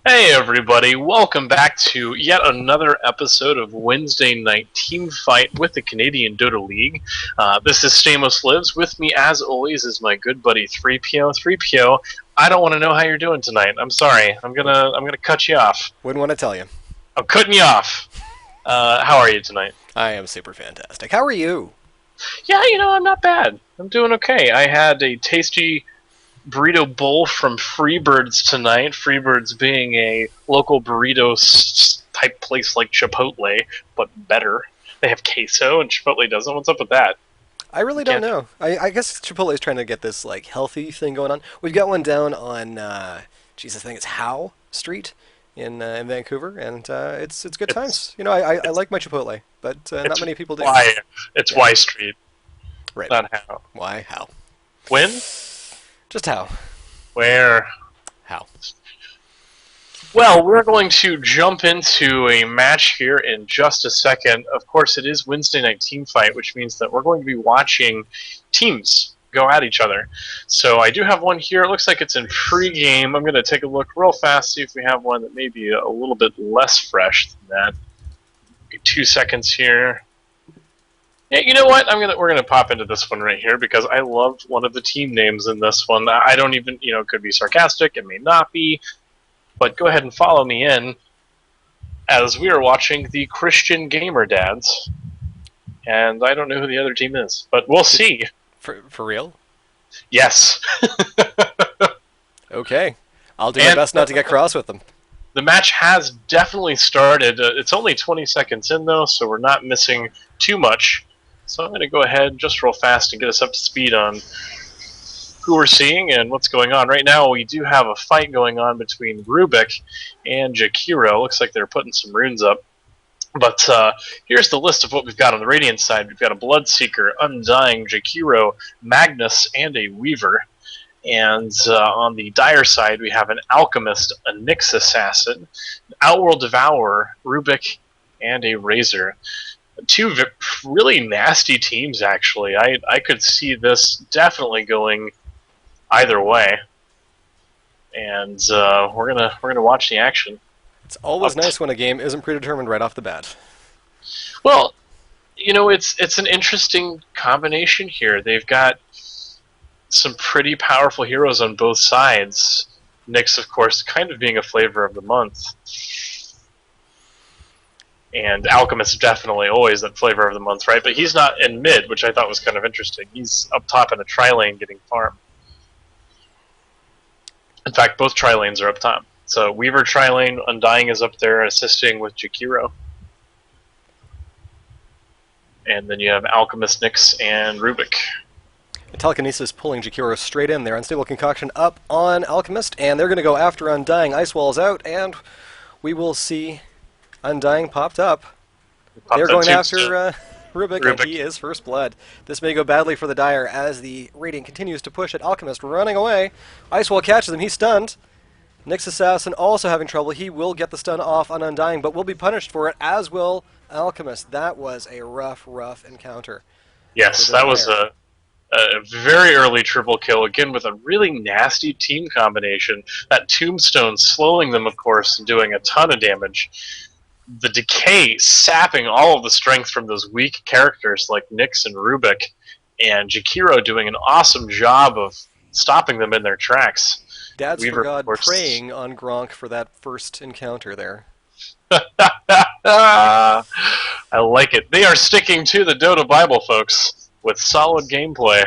Hey everybody, welcome back to yet another episode of Wednesday Night Team Fight with the Canadian Dota League. This is Stamos Lives. With me, as always, is my good buddy 3PO. 3PO, I don't want to know how you're doing tonight. I'm sorry. I'm gonna cut you off. Wouldn't want to tell you. I'm cutting you off. How are you tonight? I am super fantastic. How are you? Yeah, I'm not bad. I'm doing okay. I had a tasty burrito bowl from Freebirds tonight. Freebirds being a local burrito type place like Chipotle, but better. They have queso and Chipotle doesn't. What's up with that? I really don't Can't. know. I guess Chipotle is trying to get this like healthy thing going on. We've got one down on Jesus, I think it's Howe Street in Vancouver, and it's good It's times. I it's like my Chipotle, but not it's many people do. Y. It's Yeah, Y Street, right. not how. Why? How? When? Just how? Where? How? Well, we're going to jump into a match here in just a second. Of course, it is Wednesday Night Team Fight, which means that we're going to be watching teams go at each other. So I do have one here. It looks like it's in pre-game. I'm going to take a look real fast, see if we have one that may be a little bit less fresh than that. 2 seconds here. Yeah, you know what? We're gonna pop into this one right here because I loved one of the team names in this one. I don't even it could be sarcastic, it may not be, but go ahead and follow me in as we are watching the Christian Gamer Dads, and I don't know who the other team is, but we'll see. For real? Yes, Okay. I'll do my and best not to get cross with them. the match has definitely started. It's only 20 seconds in though, so we're not missing too much. So I'm going to go ahead just real fast and get us up to speed on who we're seeing and what's going on. Right now, we do have a fight going on between Rubik and Jakiro. Looks like they're putting some runes up. But here's the list of what we've got on the Radiant side. We've got a Bloodseeker, Undying, Jakiro, Magnus, and a Weaver. And on the Dire side, we have an Alchemist, a Nyx Assassin, an Outworld Devourer, Rubik, and a Razor. Two really nasty teams, actually. I could see this definitely going either way, and we're gonna watch the action. It's always nice when a game isn't predetermined right off the bat. Well, it's an interesting combination here. They've got some pretty powerful heroes on both sides. Nyx, of course, kind of being a flavor of the month, and Alchemist definitely always that flavor of the month, right? But he's not in mid, which I thought was kind of interesting. He's up top in a tri-lane getting farm. In fact, both tri-lanes are up top. So Weaver tri-lane, Undying is up there assisting with Jakiro. And then you have Alchemist, Nyx, and Rubik. Telekinesis pulling Jakiro straight in there. Unstable Concoction up on Alchemist, and they're going to go after Undying. Ice Wall's out, and we will see Undying popped up. They're going after Rubik, and he is first blood. This may go badly for the Dire as the Radiant continues to push at Alchemist, running away. Ice Wall catches him, he's stunned. Nyx Assassin also having trouble. He will get the stun off on Undying, but will be punished for it, as will Alchemist. That was a rough encounter. Yes, that was a very early triple kill, again with a really nasty team combination. That Tombstone slowing them, of course, and doing a ton of damage. The decay sapping all of the strength from those weak characters like Nyx and Rubik, and Jakiro doing an awesome job of stopping them in their tracks. Dad's Weaver, for God of course, praying on Gronk for that first encounter there. I like it. They are sticking to the Dota Bible, folks, with solid gameplay.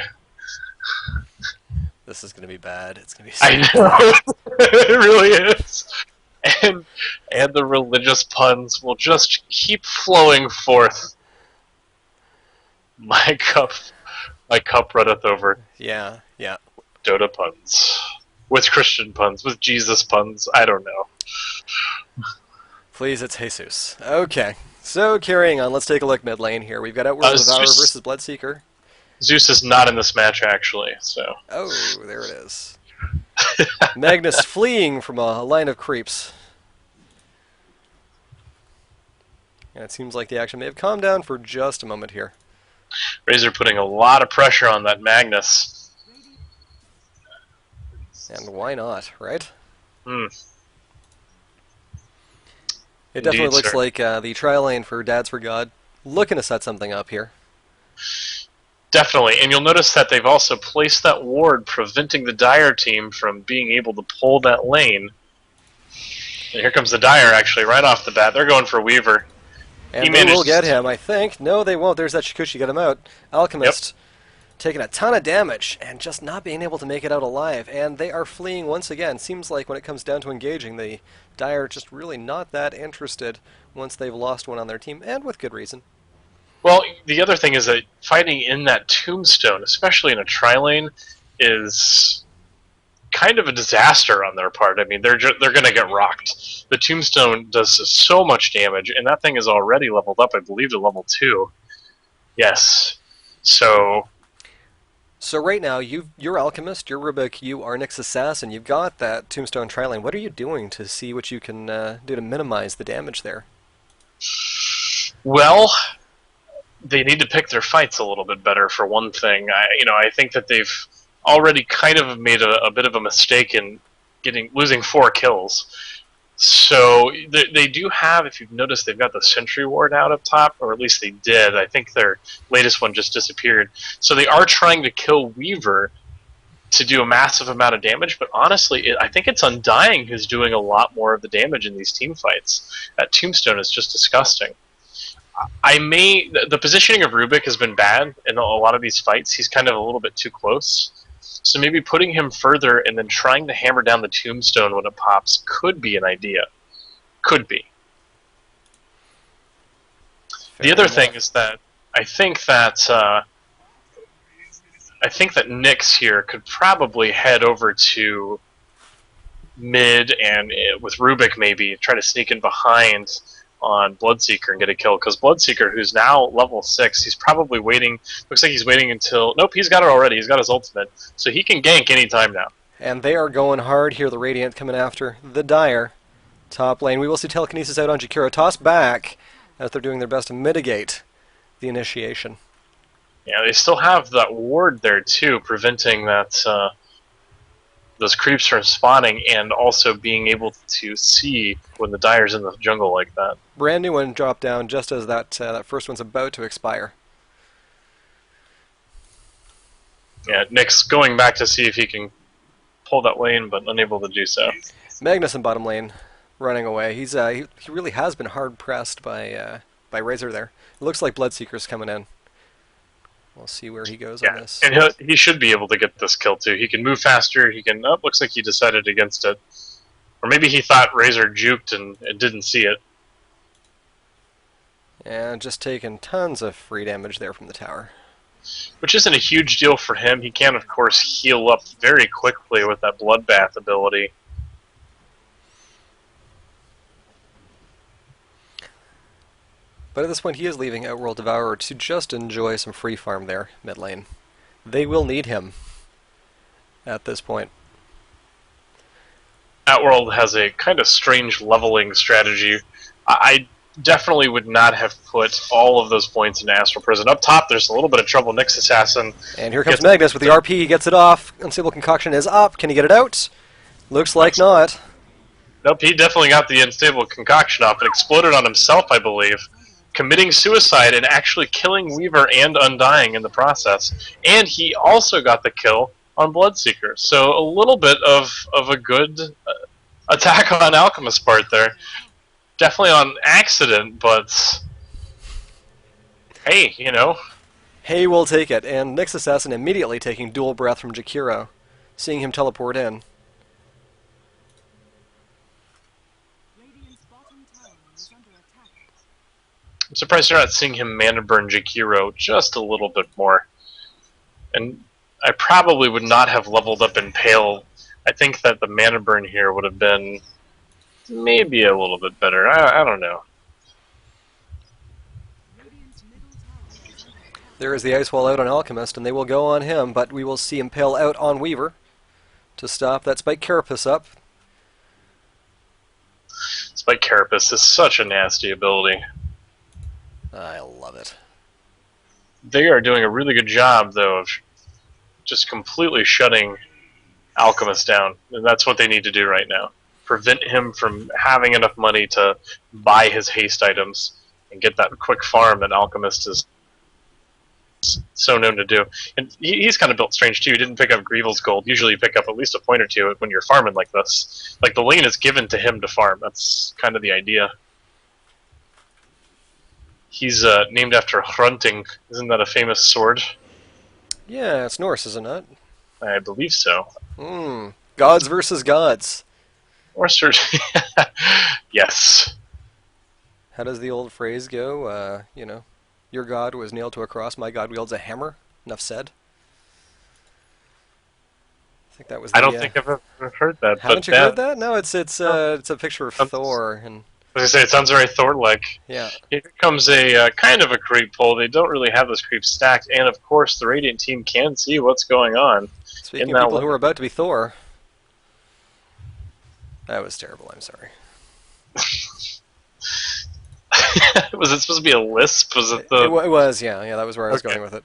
This is going to be bad. It's going to be so I know. It really is. And the religious puns will just keep flowing forth. My cup runneth over. Yeah. Dota puns. With Christian puns, with Jesus puns, I don't know. Please, it's Jesus. Okay, so carrying on, let's take a look mid lane here. We've got Outworld Devourer versus Bloodseeker. Zeus is not in this match, actually, so... Oh, there it is. Magnus fleeing from a line of creeps. And it seems like the action may have calmed down for just a moment here. Razor putting a lot of pressure on that Magnus. And why not, right? Hmm. It definitely Indeed, looks sir. like the trial lane for Dads for God looking to set something up here. Definitely, and you'll notice that they've also placed that ward preventing the Dire team from being able to pull that lane. And here comes the Dire, actually, right off the bat. They're going for Weaver. He And they will manages get to... him, I think. No, they won't. There's that Shikushi, get him out. Yep. Alchemist taking a ton of damage and just not being able to make it out alive. And they are fleeing once again. Seems like when it comes down to engaging, the Dire are just really not that interested once they've lost one on their team, and with good reason. Well, the other thing is that fighting in that tombstone, especially in a tri-lane, is kind of a disaster on their part. I mean, they're going to get rocked. The tombstone does so much damage, and that thing is already leveled up, I believe, to level 2. Yes. So So right now, you're Alchemist, you're Rubik, you are Nyx Assassin, you've got that Tombstone Trilane. What are you doing to see what you can do to minimize the damage there? well, they need to pick their fights a little bit better. For one thing, I think that they've already kind of made a bit of a mistake in losing 4 kills. So they do have, if you've noticed, they've got the Sentry Ward out up top, or at least they did. I think their latest one just disappeared. So they are trying to kill Weaver to do a massive amount of damage, but honestly, I think it's Undying who's doing a lot more of the damage in these team fights. That Tombstone is just disgusting. The positioning of Rubik has been bad in a lot of these fights. He's kind of a little bit too close. So maybe putting him further and then trying to hammer down the tombstone when it pops could be an idea. Could be. The other thing is that I think that Nyx here could probably head over to mid and with Rubik maybe try to sneak in behind on Bloodseeker and get a kill, because Bloodseeker, who's now level 6, he's probably waiting. Looks like he's waiting until... Nope, he's got it already. He's got his ultimate, so he can gank anytime now. And they are going hard here, the Radiant coming after the Dire. Top lane, we will see Telekinesis out on Jakiro. Toss back as they're doing their best to mitigate the initiation. Yeah, they still have that ward there too, preventing that those creeps from spawning, and also being able to see when the Dire's in the jungle like that. Brand new one dropped down just as that first one's about to expire. Yeah, Nick's going back to see if he can pull that lane, but unable to do so. Magnus in bottom lane, running away. He really has been hard pressed by Razor there. It looks like Bloodseeker's coming in. We'll see where he goes on this. And he should be able to get this kill too. He can move faster. He can. Oh, looks like he decided against it, or maybe he thought Razor juked and didn't see it. And just taking tons of free damage there from the tower. Which isn't a huge deal for him. He can, of course, heal up very quickly with that Bloodbath ability. But at this point, he is leaving Outworld Devourer to just enjoy some free farm there, mid lane. They will need him at this point. Outworld has a kind of strange leveling strategy. I definitely would not have put all of those points into Astral Prison. Up top, there's a little bit of trouble. Nyx Assassin. And here comes Magnus with the RP. He gets it off. Unstable Concoction is up. Can he get it out? Looks like not. Nope, he definitely got the Unstable Concoction off. It exploded on himself, I believe, committing suicide and actually killing Weaver and Undying in the process. And he also got the kill on Bloodseeker. So a little bit of a good attack on Alchemist's part there. Definitely on accident, but hey, Hey, we'll take it. And Nyx Assassin immediately taking dual breath from Jakiro, seeing him teleport in. I'm surprised you're not seeing him mana burn Jakiro just a little bit more. And I probably would not have leveled up Impale. I think that the mana burn here would have been maybe a little bit better. I don't know. There is the Ice Wall out on Alchemist, and they will go on him, but we will see Impale out on Weaver to stop that Spike Carapace up. Spike Carapace is such a nasty ability. I love it. They are doing a really good job, though, of just completely shutting Alchemist down. And that's what they need to do right now. prevent him from having enough money to buy his haste items and get that quick farm that Alchemist is so known to do. And he's kind of built strange too. He didn't pick up Grievel's gold. Usually you pick up at least a point or two when you're farming like this. Like the lane is given to him to farm. That's kind of the idea. He's named after Hrunting. Isn't that a famous sword? Yeah, it's Norse, isn't it? I believe so. Gods versus gods. Or yes. How does the old phrase go? You know, your god was nailed to a cross, my god wields a hammer. Enough said. I think that was. I don't think I've ever heard that. Haven't you heard that? No, it's a picture of Thor, and as I say, it sounds very Thor-like. yeah. Here comes a kind of a creep pull. They don't really have those creeps stacked, and of course the Radiant team can see what's going on. Speaking of people who are about to be Thor, that was terrible. I'm sorry. Was it supposed to be a lisp? Was it the? It was, yeah. That was where I was going with it.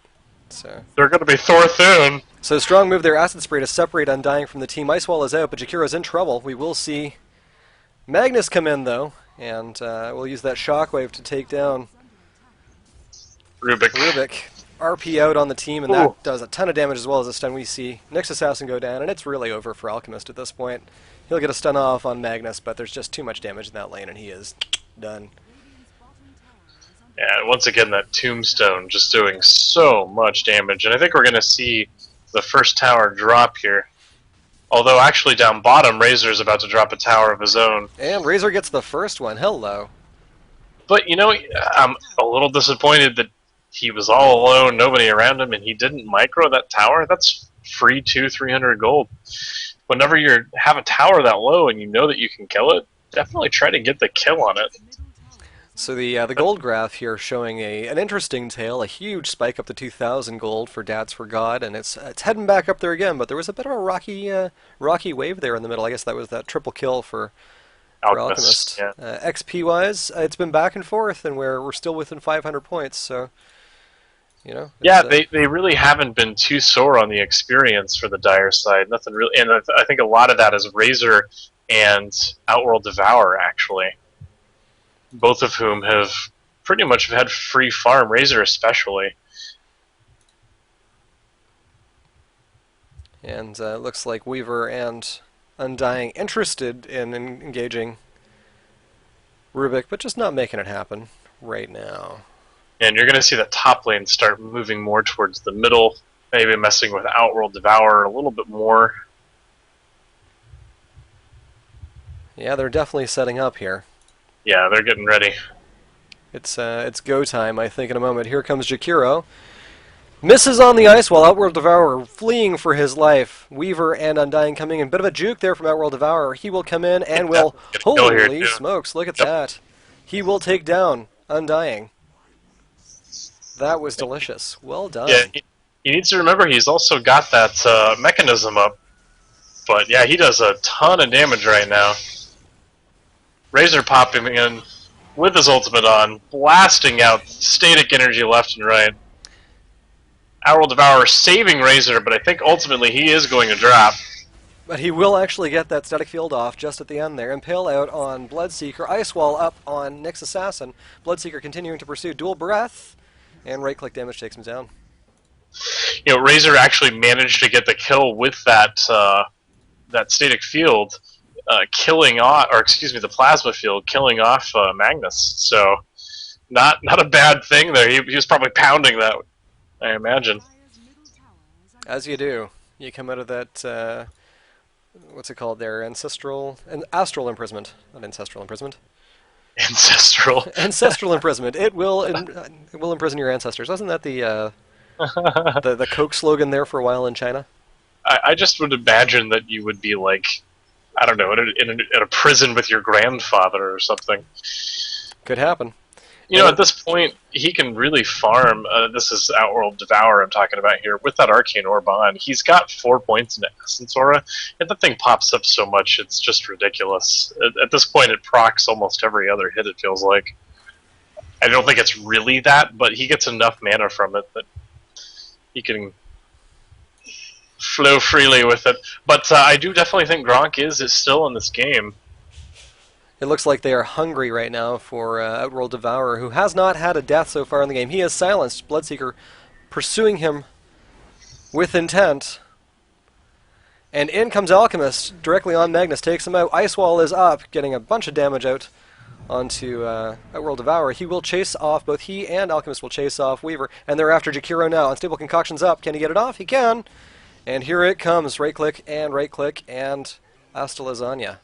So they're going to be Thor-thune. So strong move there, Acid Spray to separate Undying from the team. Ice Wall is out, but Jakiro's in trouble. We will see Magnus come in though, and we'll use that Shockwave to take down Rubik. RP out on the team, and that does a ton of damage as well as a stun. We see Nyx Assassin go down, and it's really over for Alchemist at this point. He'll get a stun off on Magnus, but there's just too much damage in that lane, and he is done. Yeah, once again, that Tombstone just doing so much damage, and I think we're going to see the first tower drop here. Although, actually, down bottom, Razor's about to drop a tower of his own. And Razor gets the first one. Hello. But, you know, I'm a little disappointed that he was all alone, nobody around him, and he didn't micro that tower. That's free 300 gold. Whenever you have a tower that low and you know that you can kill it, definitely try to get the kill on it. So the gold graph here showing an interesting tale, a huge spike up to 2,000 gold for Dads for God, and it's heading back up there again. But there was a bit of a rocky wave there in the middle. I guess that was that triple kill for Alchemist. Yeah. XP wise, it's been back and forth, and we're still within 500 points. So you know. Yeah, they really haven't been too sore on the experience for the Dire side. Nothing really, and I think a lot of that is Razor and Outworld Devour actually. Both of whom have pretty much had free farm, Razor especially. And it looks like Weaver and Undying interested in engaging Rubik, but just not making it happen right now. And you're going to see the top lane start moving more towards the middle, maybe messing with Outworld Devour a little bit more. Yeah, they're definitely setting up here. Yeah, they're getting ready. It's go time, I think, in a moment. Here comes Jakiro. Misses on the ice while Outworld Devourer fleeing for his life. Weaver and Undying coming in. Bit of a juke there from Outworld Devourer. He will come in and will... Holy smokes, look at that. He will take down Undying. That was delicious. Well done. Yeah, he needs to remember he's also got that mechanism up. But yeah, he does a ton of damage right now. Razor popping in with his ultimate on, blasting out static energy left and right. Outworld Devourer saving Razor, but I think ultimately he is going to drop. But he will actually get that static field off just at the end there. Impale out on Bloodseeker. Ice Wall up on Nyx Assassin. Bloodseeker continuing to pursue. Dual Breath. And right-click damage takes him down. You know, Razor actually managed to get the kill with that that static field. Killing off, or excuse me, the plasma field, killing off Magnus. So, not a bad thing there. He was probably pounding that, I imagine. As you do. You come out of that, what's it called there? Astral imprisonment. Not ancestral imprisonment. Ancestral imprisonment. It will imprison your ancestors. Wasn't that the Coke slogan there for a while in China? I just would imagine that you would be like, I don't know, in a prison with your grandfather or something. Could happen. You know, at this point, he can really farm. This is Outworld Devour I'm talking about here. With that Arcane Orb on, he's got 4 points into Essence Aura, and the thing pops up so much, it's just ridiculous. At this point, it procs almost every other hit, it feels like. I don't think it's really that, but he gets enough mana from it that he can flow freely with it. But I do definitely think Gronk is still in this game. It looks like they are hungry right now for Outworld Devourer, who has not had a death so far in the game. He is silenced. Bloodseeker pursuing him with intent. And in comes Alchemist, directly on Magnus, takes him out. Ice Wall is up, getting a bunch of damage out onto Outworld Devourer. He will chase off, both he and Alchemist will chase off Weaver, and they're after Jakiro now. Unstable Concoction's up. Can he get it off? He can! And here it comes. Right click, and hasta lasagna.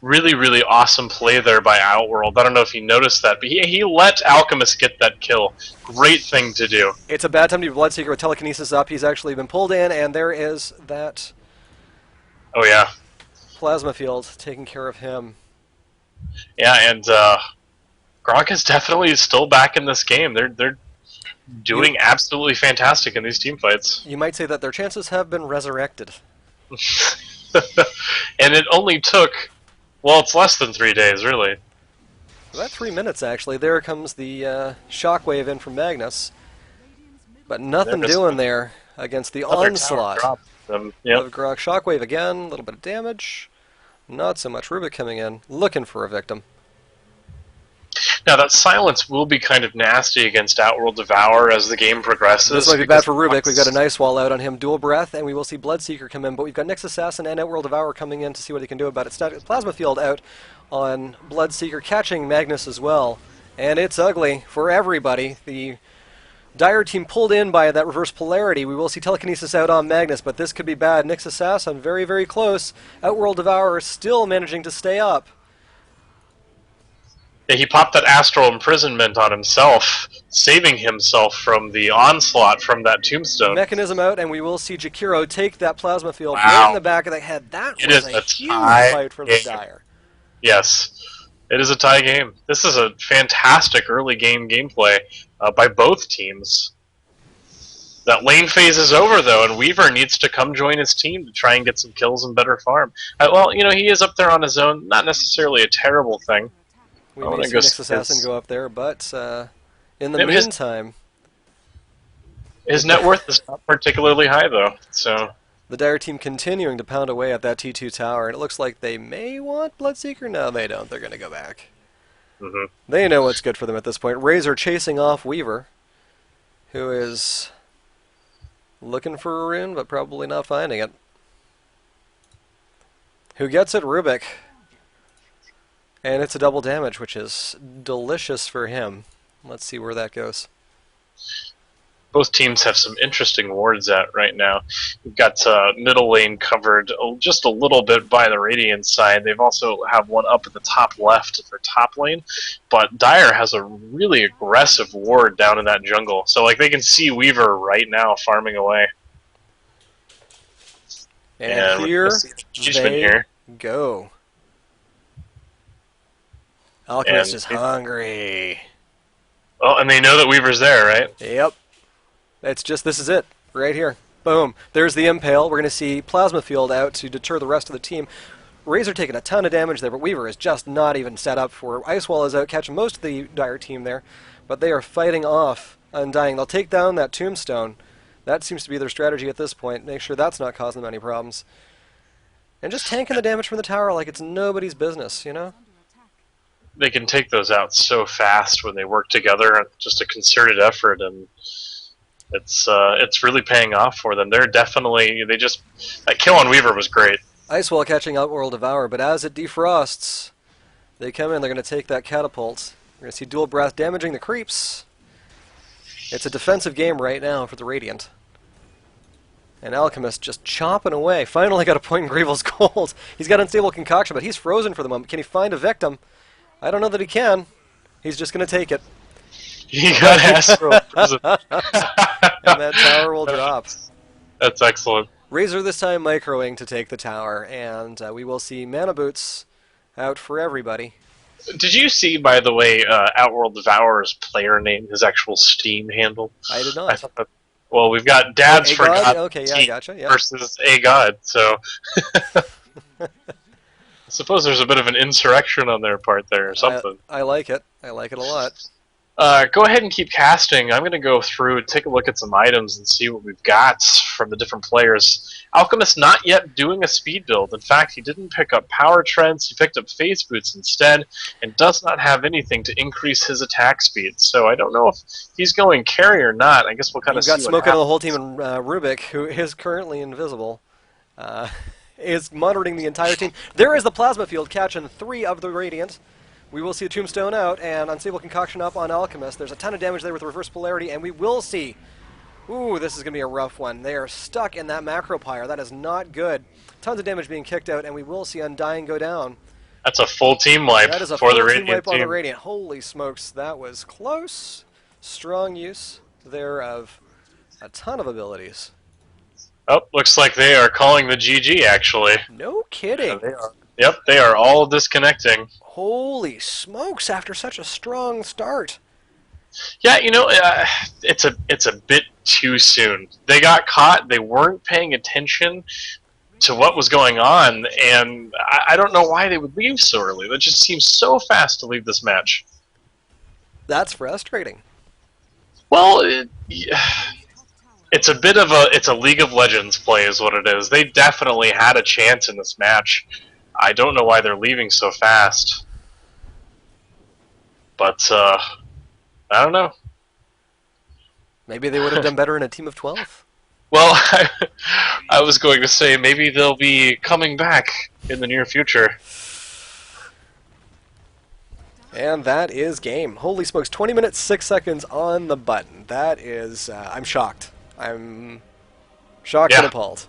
Really, really awesome play there by Outworld. I don't know if you noticed that, but he let Alchemist get that kill. Great thing to do. It's a bad time to be Bloodseeker with Telekinesis up. He's actually been pulled in, and there is that Oh, yeah. Plasma Field taking care of him. Yeah, and Gronk is definitely still back in this game. They're doing absolutely fantastic in these team fights. You might say that their chances have been resurrected. And it only took, well, it's less than 3 days, really. About 3 minutes, actually. There comes the shockwave in from Magnus. But nothing doing there against the onslaught of Gronk. Shockwave again, a little bit of damage. Not so much. Rubik coming in, looking for a victim. Now, that silence will be kind of nasty against Outworld Devour as the game progresses. This might be bad for Rubik. We've got a nice wall out on him. Dual Breath, and we will see Bloodseeker come in. But we've got Nyx Assassin and Outworld Devour coming in to see what he can do about it. Plasma Field out on Bloodseeker, catching Magnus as well. And it's ugly for everybody. The Dire team pulled in by that reverse polarity. We will see Telekinesis out on Magnus, but this could be bad. Nyx Assassin very, very close. Outworld Devourer still managing to stay up. Yeah, he popped that Astral Imprisonment on himself, saving himself from the onslaught from that tombstone. Mechanism out, and we will see Jakiro take that Plasma Field right in the back of the head. That was a huge fight for the Dire. Yes, it is a tie game. This is a fantastic early game gameplay by both teams. That lane phase is over, though, and Weaver needs to come join his team to try and get some kills and better farm. Well, you know, he is up there on his own. Not necessarily a terrible thing. We may see Nyx Assassin go up there, but in the meantime... His net worth is not particularly high, though, so... The Dire team continuing to pound away at that T2 tower, and it looks like they may want Bloodseeker. No, they don't. They're going to go back. They know what's good for them at this point. Razor chasing off Weaver, who is looking for a rune, but probably not finding it. Who gets it? Rubik. And it's a double damage, which is delicious for him. Let's see where that goes. Both teams have some interesting wards out right now. We've got middle lane covered just a little bit by the Radiant side. They've also have one up at the top left of their top lane. But Dire has a really aggressive ward down in that jungle. So like they can see Weaver right now farming away. And here they go. Alchemist is hungry. Oh, and they know that Weaver's there, right? Yep. It's just, this is it, right here. Boom. There's the Impale. We're going to see Plasma Field out to deter the rest of the team. Razor taking a ton of damage there, but Weaver is just not even set up for it. Ice Wall is out, catching most of the Dire team there, but they are fighting off Undying. They'll take down that Tombstone. That seems to be their strategy at this point. Make sure that's not causing them any problems. And just tanking the damage from the tower like it's nobody's business, you know? They can take those out so fast when they work together. Just a concerted effort, and it's really paying off for them. They're definitely that kill on Weaver was great. Icewall catching Outworld Devour, but as it defrosts, they come in. They're going to take that catapult. We're going to see Dual Breath damaging the creeps. It's a defensive game right now for the Radiant. And Alchemist just chopping away. Finally got a point in Gravel's Gold. He's got Unstable Concoction, but he's frozen for the moment. Can he find a victim? I don't know that he can. He's just going to take it. He got Astral. And that tower will drop. That's excellent. Razor this time microing to take the tower, and we will see Mana Boots out for everybody. Did you see, by the way, Outworld Devourer's player name, his actual Steam handle? I did not. I thought that, well, we've got Dad's Forgotten okay, yeah, I gotcha. Yeah. versus A God, so... I suppose there's a bit of an insurrection on their part there or something. I like it. I like it a lot. Go ahead and keep casting. I'm going to go through and take a look at some items and see what we've got from the different players. Alchemist not yet doing a speed build. In fact, he didn't pick up power trends. He picked up phase boots instead, and does not have anything to increase his attack speed. So I don't know if he's going carry or not. I guess we'll kind of You've got see what smoke out of the whole happens. team, and Rubik, who is currently invisible, uh, is monitoring the entire team. There is the plasma field catching 3 of the Radiant. We will see a Tombstone out, and Unstable Concoction up on Alchemist. There's a ton of damage there with reverse polarity, and we will see... Ooh, this is going to be a rough one. They are stuck in that macro pyre. That is not good. Tons of damage being kicked out, and we will see Undying go down. That's a full team wipe That is a for the full team Radiant wipe on the team. Radiant. Holy smokes, that was close. Strong use there of a ton of abilities. Oh, looks like they are calling the GG, actually. No kidding. They are. Yep, they are all disconnecting. Holy smokes, after such a strong start. Yeah, it's a bit too soon. They got caught. They weren't paying attention to what was going on, and I don't know why they would leave so early. That just seems so fast to leave this match. That's frustrating. Well, it's a bit of a League of Legends play, is what it is. They definitely had a chance in this match. I don't know why they're leaving so fast, but I don't know. Maybe they would have done better in a team of 12. Well, I was going to say maybe they'll be coming back in the near future. And that is game. Holy smokes, 20 minutes, 6 seconds on the button. That is, I'm shocked. I'm shocked and appalled.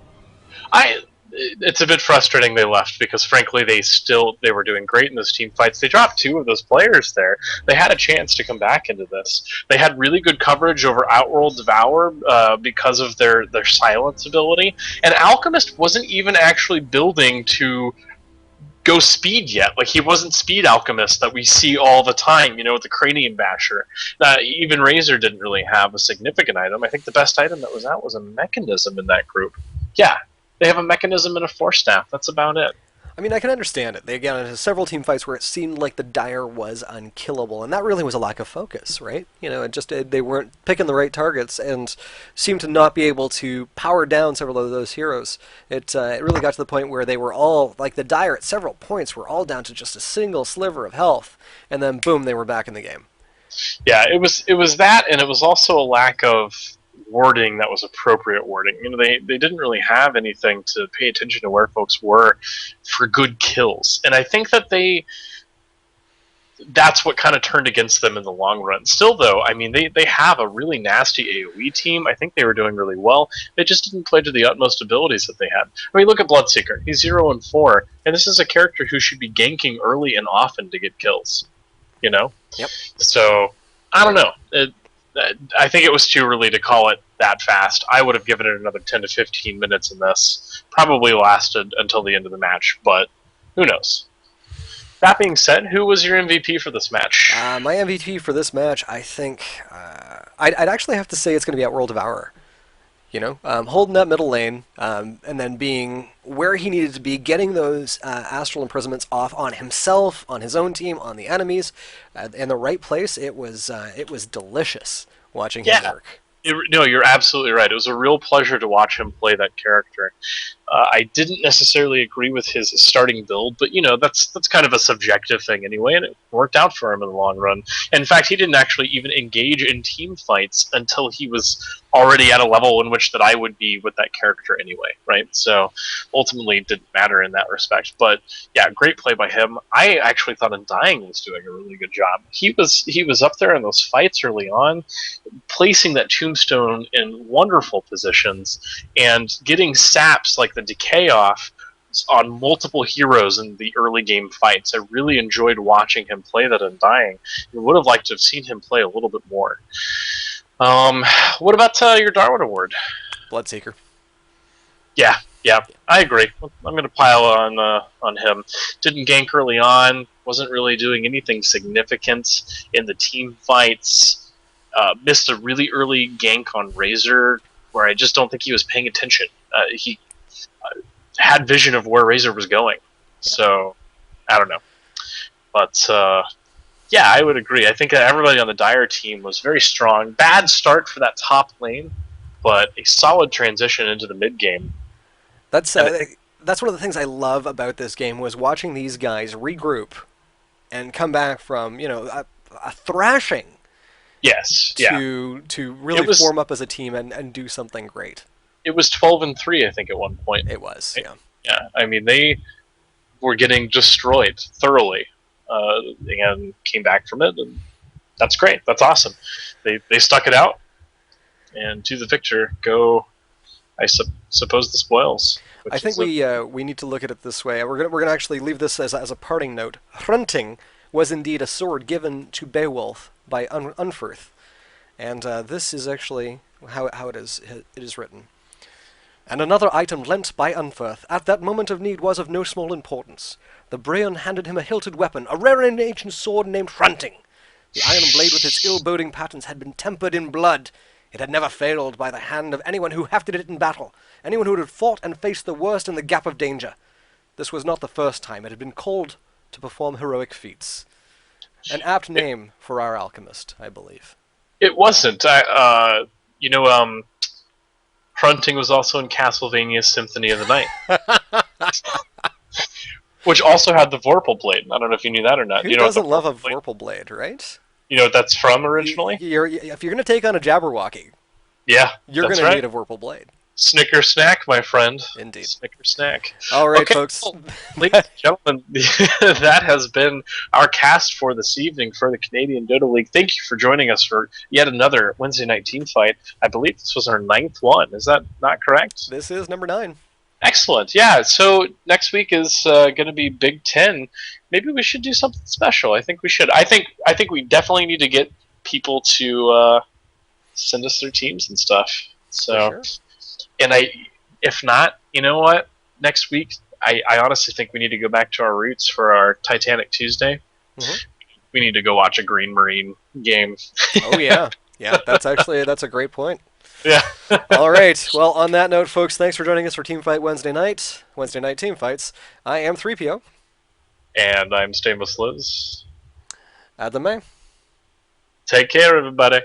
It's a bit frustrating they left because frankly they were doing great in those team fights. They dropped 2 of those players there. They had a chance to come back into this. They had really good coverage over Outworld Devour because of their silence ability, and Alchemist wasn't even actually building to go speed yet. Like, he wasn't speed Alchemist that we see all the time, with the Cranium Basher. Even Razor didn't really have a significant item. I think the best item that was out was a Mechanism in that group. Yeah, they have a Mechanism and a Force Staff. That's about it. I mean, I can understand it. They got into several team fights where it seemed like the Dire was unkillable, and that really was a lack of focus, right? They weren't picking the right targets and seemed to not be able to power down several of those heroes. It really got to the point where they were all, like the Dire at several points, were all down to just a single sliver of health, and then boom, they were back in the game. Yeah, it was that, and it was also a lack of wording that was appropriate wording. They didn't really have anything to pay attention to where folks were for good kills, and I think that's what kind of turned against them in the long run. Still, though, I mean, they have a really nasty AoE team. I think they were doing really well. They just didn't play to the utmost abilities that they had. I mean, look at Bloodseeker. He's 0-4, and this is a character who should be ganking early and often to get kills. Yep. So, I don't know. I think it was too early to call it that fast. I would have given it another 10 to 15 minutes in this. Probably lasted until the end of the match, but who knows? That being said, who was your MVP for this match? My MVP for this match, I think, I'd actually have to say it's going to be Outworld Devourer. Holding that middle lane, and then being where he needed to be, getting those astral imprisonments off on himself, on his own team, on the enemies, in the right place. It was delicious watching him work. No, you're absolutely right. It was a real pleasure to watch him play that character. I didn't necessarily agree with his starting build, but that's kind of a subjective thing anyway, and it worked out for him in the long run. In fact, he didn't actually even engage in team fights until he was already at a level in which that I would be with that character anyway, right? So ultimately it didn't matter in that respect. But yeah, great play by him. I actually thought Undying was doing a really good job. He was up there in those fights early on, placing that Tombstone in wonderful positions and getting saps like the Decay off on multiple heroes in the early game fights. I really enjoyed watching him play that Undying. I would have liked to have seen him play a little bit more. What about your Darwin Award? Bloodseeker. Yeah, I agree. I'm going to pile on him. Didn't gank early on. Wasn't really doing anything significant in the team fights. Missed a really early gank on Razor where I just don't think he was paying attention. He had vision of where Razor was going. So, I don't know. But Yeah, I would agree. I think everybody on the Dire team was very strong. Bad start for that top lane, but a solid transition into the mid game. That's And I uh, think that's one of the things I love about this game was watching these guys regroup and come back from a thrashing yes, yeah, to it really was form up as a team and do something great. 12-3, I think, at one point. It was, Right? yeah. Yeah, I mean they were getting destroyed thoroughly, and came back from it, and that's great. That's awesome. They stuck it out, and to the victor go. Suppose the spoils, I which think is a we need to look at it this way. We're gonna actually leave this as a parting note. Hrunting was indeed a sword given to Beowulf by Unferth, and this is actually how it is written. And another item lent by Unferth at that moment of need was of no small importance. The Breon handed him a hilted weapon, a rare and ancient sword named Hrunting. The iron blade with its ill-boding patterns had been tempered in blood. It had never failed by the hand of anyone who hefted it in battle, anyone who had fought and faced the worst in the gap of danger. This was not the first time it had been called to perform heroic feats. An apt it, name for our alchemist, I believe. it wasn't. Hrunting was also in Castlevania Symphony of the Night, which also had the Vorpal blade. I don't know if you knew that or not. Do Who you know what the doesn't love a Vorpal blade? Vorpal blade, right? You know what that's from originally? If you're going to take on a Jabberwocky, Yeah, you're going that's to right. need a Vorpal blade. Snicker snack, my friend. Indeed. Snicker snack. All right, Okay, folks. well, ladies and gentlemen, that has been our cast for this evening for the Canadian Dota League. Thank you for joining us for yet another Wednesday night team fight. I believe this was our 9th one. Is that not correct? This is number 9. Excellent. Yeah. So next week is going to be Big Ten. Maybe we should do something special. I think we should. I think we definitely need to get people to send us their teams and stuff. For So, sure. and if not, you know what? Next week, I honestly think we need to go back to our roots for our Titanic Tuesday. Mhm. We need to go watch a Green Marine game. Oh, yeah. Yeah, that's a great point. Yeah. All right. Well, on that note, folks, thanks for joining us for Team Fight Wednesday night team fights. I am 3PO. And I'm Stainless Liz. Add them, May. Take care, everybody.